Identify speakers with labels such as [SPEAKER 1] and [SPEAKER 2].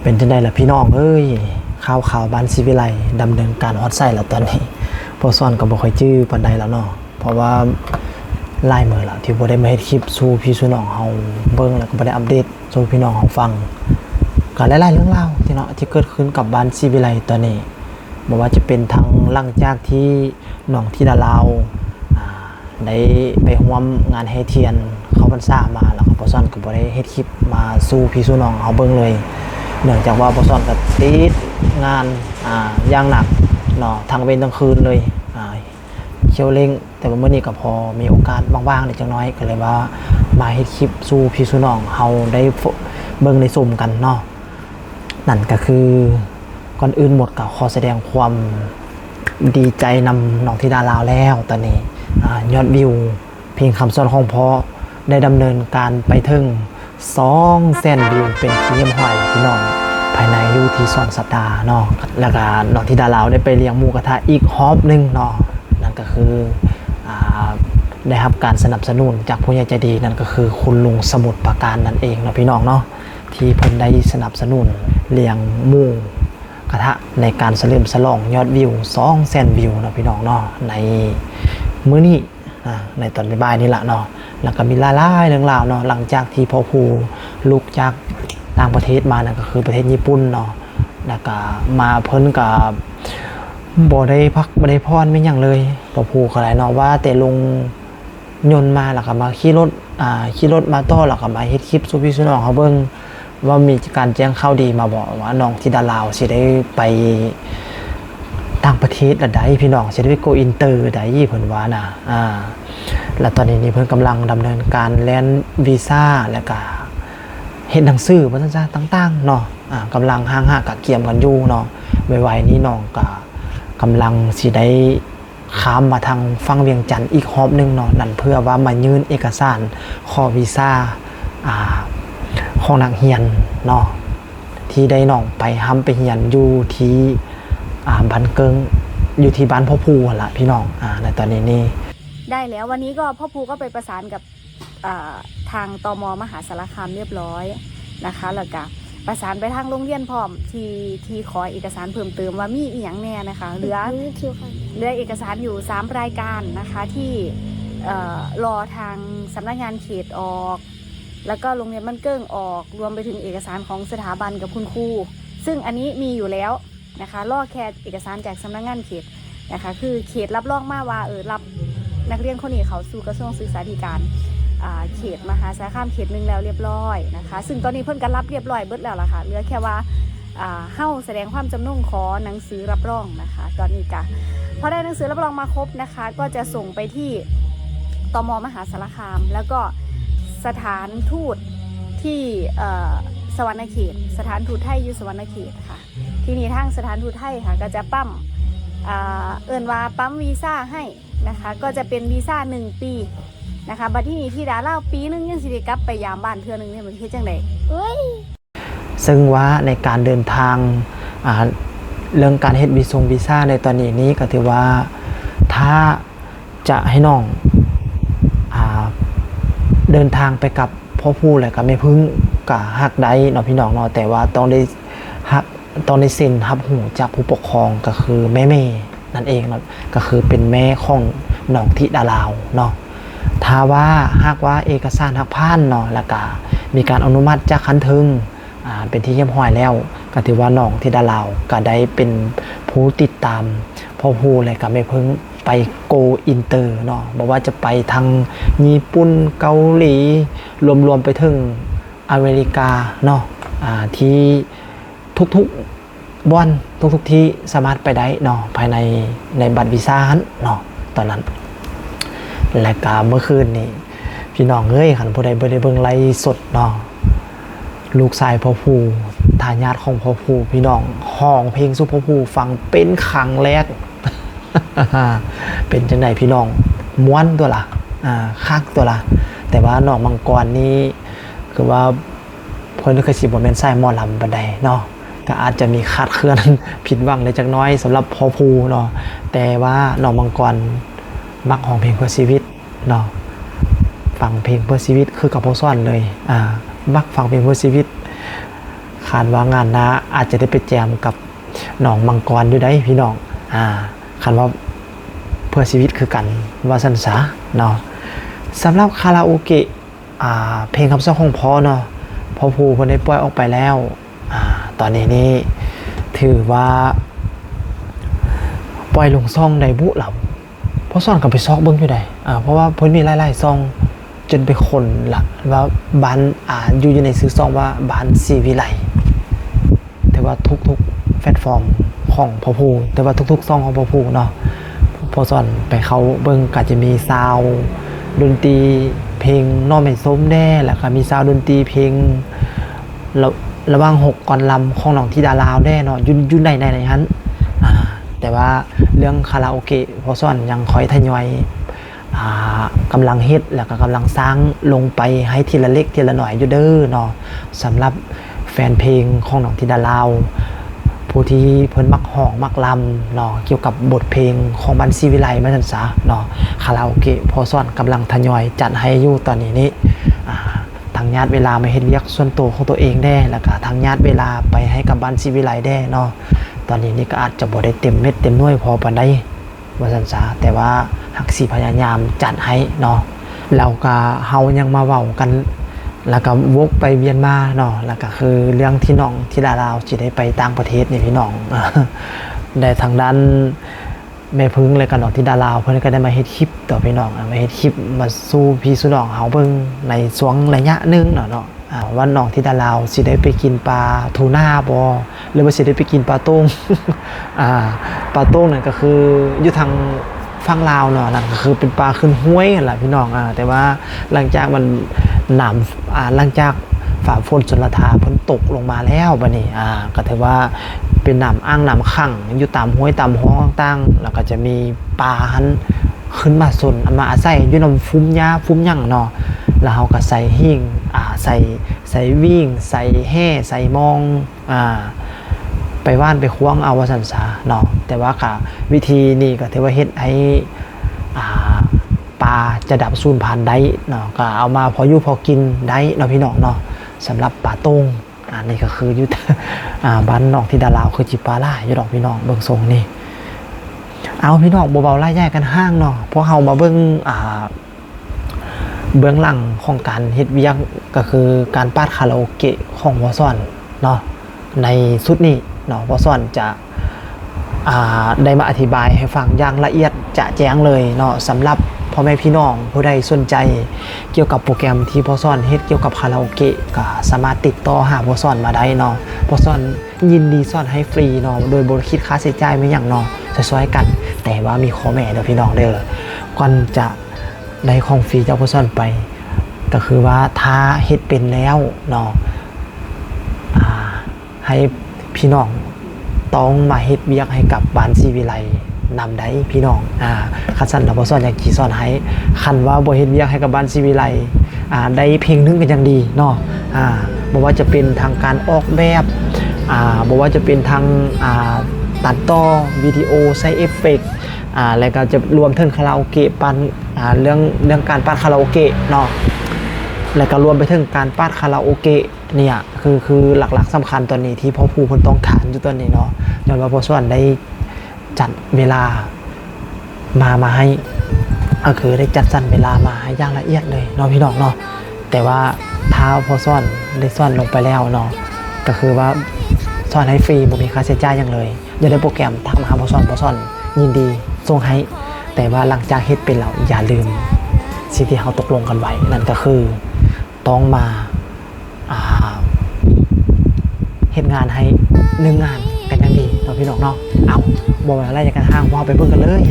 [SPEAKER 1] เป็นจังได๋ล่ะพี่น้องเอ้ยข่าวบ้านศิวิไลดำเนินการฮอดไส้แล้วตอนนี้พอซ่อนก็บ่ค่อยจื้อปานใดแล้วเนาะเพราะว่าหลายมื้อแล้วที่บ่ได้มาเฮ็ดคลิปสู่พี่สู่น้องเฮาเบิ่งแล้วก็บ่ได้อัปเดตสู่พี่น้องเฮาฟังก็หลายๆเรื่องราวที่เนาะที่เกิดขึ้นกับบ้านศิวิไลตอนนี้บ่ว่าจะเป็นทางหลังจากที่น้องธิดาลาวได้ไปร่วมงานแห่เทียนเข้าพรรษามาแล้วก็พอซ่อนก็บ่ได้เฮ็ดคลิปมาสู่พี่สู่น้องเฮาเบิ่งเลยเนื่องจากว่าพอซ่อนก็ติดงานอย่างหนักเนาะทั้งเว้นทั้งคืนเลยเขียวเร่งแต่ว่ามื้อนี้ก็พอมีโอกาสว่างๆนิดจังน้อยก็เลยว่ามาเฮ็ดคลิปสู่พี่สู่น้องเฮาได้เบิ่งได้ชมกันเนาะนั่นก็คือก่อนอื่นหมดก็ขอแสดงความดีใจนำน้องธิดาลาวแล้วตอนนี้ยอดวิวเพลงคำสอนของพ่อได้ดำเนินการไปถึง200,000 วิวเป็นที่เยี่ยมห้อยพี่น้องภายในอยู่ที่2 สัปดาห์เนาะแล้วก็น้องธิดาลาวได้ไปเลี้ยงหมูกระทะอีกฮอบนึงเนาะนั่นก็คือได้รับการสนับสนุนจากผู้ใหญ่ใจดีนั่นก็คือคุณลุงสมุทรปราการนั่นเองเนาะพี่น้องเนาะที่เพิ่นได้สนับสนุนเลี้ยงหมูกระทะในการเฉลิมฉลองยอดวิว200,000 วิวเนาะพี่น้องเนาะในมื้อนี้ในตอนบ่ายนี่แหละเนาะแล้วก็มีหลายๆเรื่องราวเนาะหลังจากที่พ่อภูลุกจากต่างประเทศมานั่นก็คือประเทศญี่ปุ่นเนาะแล้วก็มาเพิ่นกับบ่ได้พักบ่ได้พรไม่หยังเลยพ่อภูก็ได้เนาะว่าแต่ลงยนต์มาแล้วก็มาขี่รถมาต่อแล้วก็มาเฮ็ดคลิปสู่พี่สู่น้องเฮาเบิ่งว่ามีการแจ้งข่าวดีมาบอกว่าน้องธิดาลาวสิได้ไปต่างประเทศละใดพี่น้องสิได้ไปโกอินเตอร์ใดเพิ่นว่าน่ะแล้วตอนนี้นี่เพิ่นกำลังดำเนินการแลนวีซ่าแล้วก็เฮ็ดหนังสือว่าซั่นซะต่างๆเนาะกำลังห่างหากะเกียมกันอยู่เนาะไวๆนี้น้องก็กำลังสิได้ข้ามมาทางฝั่งเวียงจันทน์อีกรอบนึงเนาะนั่นเพื่อว่ามายื่นเอกสารขอวีซ่าของนักเรียนเนาะที่ได้น้องไปไปเรียนอยู่ที่บ้านเกิงอยู่ที่บ้านพ่อภูหั่นล่ะพี่น้องในตอนนี้นี่
[SPEAKER 2] ได้แล้ววันนี้ก็พ่อภูก็ไปประสานกับทางตม.มหาสารคามเรียบร้อยนะคะแล้วก็ประสานไปทางโรงเรียนพร้อมที่ขอเอกสารเพิ่มเติมว่ามีอีหยังแน่นะคะเหลือเอกสารอยู่3 รายการนะคะที่รอทางสำนักงานเขตออกแล้วก็โรงเรียนบ้านเกิ้งออกรวมไปถึงเอกสารของสถาบันกับคุณครูซึ่งอันนี้มีอยู่แล้วนะคะรอแค่เอกสารจากสำนักงานเขตนะคะคือเขตรับรองมาว่ารับนักเรียนคนนี้เขาสู่กระทรวงศึกษาธิการเขตมหาสารคามเขต 1แล้วเรียบร้อยนะคะซึ่งตอนนี้เพิ่นก็รับเรียบร้อยเบิดแล้วล่ะค่ะเหลือแค่ว่าเฮ้าแสดงความจำนงขอหนังสือรับรองนะคะตอนนี้ก็พอได้หนังสือรับรองมาครบนะคะก็จะส่งไปที่ตม.มหาสารคามแล้วก็สถานทูตที่สวรรณเขตสถานทูตไทยอยู่สวรรณเขตค่ะที่นี่ทางสถานทูตไทยค่ะก็จะปั๊มเอิ้นว่าปั๊มวีซ่าให้นะคะก็จะเป็นวีซ่า1 ปีนะคะบัดที่นี่ที่ดาเล่าปีนึงยังสิได้กลับไปยามบ้านเทื่อนึงเนี่ยมันเฮ็ดจังได๋
[SPEAKER 1] ซึ่งว่าในการเดินทางเรื่องการเฮ็ดวีซ่าในตอนนี้ก็ถือว่าถ้าจะให้น้องเดินทางไปกับพ่อผู้แล้วก็แม่พึ่งก็ฮักได้เนาะพี่น้องเนาะแต่ว่าต้องได้เซ็นรับหูจากผู้ปกครองก็คือแม่นั่นเองเนาะก็คือเป็นแม่ของน้องธิดาลาวเนาะถ้าว่าหากว่าเอกสารหักผ่านเนาะแล้วก็มีการอนุมัติจากคันถึงเป็นที่เรียบร้อยแล้วก็ถือว่าน้องธิดาลาวก็ได้เป็นผู้ติดตามพ่อผู้แล้วก็แม่พึ่งไปโกอินเตอร์เนาะบอกว่าจะไปทางญี่ปุ่นเกาหลีรวมไปถึงอเมริกาเนาะที่ทุกๆวันทุกที่สามารถไปได้เนาะภายในบัตรวีซ่าเนาะตอนนั้นและก็เมื่อคืนนี้พี่น้องเอ้ยคันผู้ใดบ่ได้เบิ่งไลฟ์สดเนาะลูกชายพ่อภูทายาทของพ่อภูพี่น้องห้องเพลงสู่พ่อภูฟังเป็นครั้งแรกเป็นจังไดพี่น้องม้วนตัวล่ะคักตัวล่ะแต่ว่าน้องมังกรนี่คือว่าเพิ่นเคยสิบ่แม่นสายหมอลำปานใดเนาะก็อาจจะมีคาดเคลื่อนผิดหวังเล็กจักน้อยสำหรับพ่อภูเนาะแต่ว่าน้องมังกรมักร้องเพลงเพื่อชีวิตเนาะฟังเพลงเพื่อชีวิตคือกับพ่อซ่อนเลยมักฟังเพลงเพื่อชีวิต คาดว่างานหน้าอาจจะได้ไปแจมกับน้องมังกรอยู่ได้พี่น้องคันว่าเพื่อชีวิตคือกันว่าสันสาเนาะสำหรับคาราโอเกะเพลงคำซ้อของพ่อเนาะพ่อภูเพิ่นได้ปล่อยออกไปแล้วตอนนี้นี่ถือว่าปล่อยลงซ่องได้บุเหล่าเพราะซ่อนกับไปซอกเบิ้งอยู่ได้เพราะว่าเพิ่นมีหลายๆซ่องจนไปคนละว่าบ้านอยู่ในซื้อซ่องว่าบ้านซีวิไลแต่ว่าทุกๆแพลตฟอร์มของพ่อภูแต่ว่าทุกๆซ่องของพ่อภูเนาะพอซ่อนไปเขาเบิ้งก็จะมีซาวดนตรีเพลงน้อแม่ส้มแน่แล้วก็มีซาวดนตรีเพลงระหว่าง6ก่อนลำของน้องธิดาลาวแน่เนาะอยู่ในนั้นแต่ว่าเรื่องคาราโอเกะพอซ่อนยังคอยทยอยกำลังเฮ็ดแล้วก็กำลังสร้างลงไปให้ทีละเล็กทีละหน่อยอยู่เด้อเนาะสำหรับแฟนเพลงของน้องธิดาลาวผู้ที่เพิ่นมักห้องมักลำเนาะเกี่ยวกับบทเพลงของบันซีวิไลมาซั่นซะเนาะคาราโอเกะพอซ่อนกำลังทยอยจัดให้อยู่ตอนนี้ทางญาติเวลามาเฮ็ดเวียกส่วนตัวของตัวเองได้แล้วก็ทางญาติเวลาไปให้กับบันซีวิไลได้เนาะตอนนี้นี่ก็อาจจะบ่ได้เต็มเม็ดเต็มหน่วยพอปานใดว่าซั่นซะแต่ว่าหักสิพยายามจัดให้เนาะแล้วก็เฮายังมาเว้ากันแล้วก็วกไปเวียนมาเนาะแล้วก็คือเรื่องที่น้องธิดาลาวสิได้ไปต่างประเทศนี่พี่น้องได้ทางด้านแม่พึ่งเลยกับน้องธิดาลาวเพิ่นก็ได้มาเฮ็ดคลิปต่อพี่น้องมาเฮ็ดคลิปมาสู้พี่สู้น้องเฮาเบิ่งในช่วงระยะนึงเนาะว่าน้องธิดาลาวสิได้ไปกินปลาทูน่าบ่หรือว่าสิได้ไปกินปลาโต้งปลาโต้งนั่นก็คืออยู่ทางฝั่งลาวเนาะนั่นก็คือเป็นปลาขึ้นห้วยนั่นแหละพี่น้องแต่ว่าหลังจากมันน้ำหลังจากฝ่าฝนชลทาเพิ่นตกลงมาแล้วบัดนี้ก็ถือว่าเป็นน้ำอ่างน้ำขังอยู่ตามห้วยตามห้องต่างๆแล้วก็จะมีปลาหันขึ้นมาสนมาอาศัยอยู่นำฟุ้มหญ้าฟุ้มหยังเนาะแล้วเฮาก็ใส่หิ้งใส่วิ่งใส่แห่ใส่มองไปว่านไปควงเอาว่าซั่นซะเนาะแต่ว่าค่ะวิธีนี้ก็ถือว่าเฮ็ดให้ปลาจะดับสูญพันธุ์ได้เนาะก็เอามาพออยู่พอกินได้เนาะพี่น้องเนาะสำหรับปลาโต้งนี่ก็คืออยู่บ้านน้องธิดาลาวคือจิปลาล่าอยู่ดอกพี่น้องเบิ่งทรงนี่เอาพี่น้องเบาๆไล่แยกกันห้างเนาะเพราะเฮามาเบิ่งเบื้องหลังของการเฮ็ดเวียกก็คือการปาดคาราโอเกะของวอซ่อนเนาะในสุดนี้เนาะวอซ่อนจะได้มาอธิบายให้ฟังอย่างละเอียดจะแจ้งเลยเนาะสำหรับพ่อแม่พี่น้องผู้ใดสนใจเกี่ยวกับโปรแกรมที่พ่อซ่อนเฮ็ดเกี่ยวกับคาราโอเกะก็สามารถติดต่อหาพ่อซ่อนมาได้เนาะพ่อซ่อนยินดีซ่อนให้ฟรีเนาะโดยบ่คิดค่าใช้จ่ายไม่หยังเนาะซอยๆกันแต่ว่ามีข้อแม้เด้อพี่น้องเด้อก่อนจะได้ของฟรีจากพ่อซ่อนไปก็คือว่าถ้าเฮ็ดเป็นแล้วเนาะให้พี่น้องต้องมาเฮ็ดเวียกให้กับบ้านซีวิไลนำได้พี่น้องคันสั่นเราบ่สอนอย่างกี่สอนให้คันว่าบ่เฮ็ดเวียกให้กับบ้านซีวิไลได้เพลงนึงก็ยังดีเนาะบ่ว่าจะเป็นทางการออกแบบบ่ว่าจะเป็นทางตัดต่อวิดีโอใส่เอฟเฟกต์แล้วก็จะรวมถึงคาราโอเกะปันเรื่องการปาดคาราโอเกะเนาะแล้วก็รวมไปถึงการปาดคาราโอเกะเนี่ยคือหลักๆสำคัญตอนนี้ที่พ่อภูเพิ่นต้องการอยู่ตอนนี้เนาะย้อนว่าพ่อสอนได้จัดเวลามาให้ก็คือได้จัดสรรเวลามาให้อย่างละเอียดเลยเนาะพี่น้องเนาะแต่ว่าถ้าพ่อสอนได้สอนลงไปแล้วเนาะก็คือว่าสอนให้ฟรีบ่มีค่าใช้จ่ายอย่างเลยอย่าได้โปรแกรมทักมาหาพ่อสอนยินดีส่งให้แต่ว่าหลังจากเฮ็ดเป็นแล้วอย่าลืมสิ่งที่เราตกลงกันไว้นั่นก็คือต้องมาเฮ็ดงานให้1 งานกันอย่างดีเนาะพี่น้องเนาะเอาบ่ว่าอะไรจะกันห้างว่าไปเบิ่งกันเลย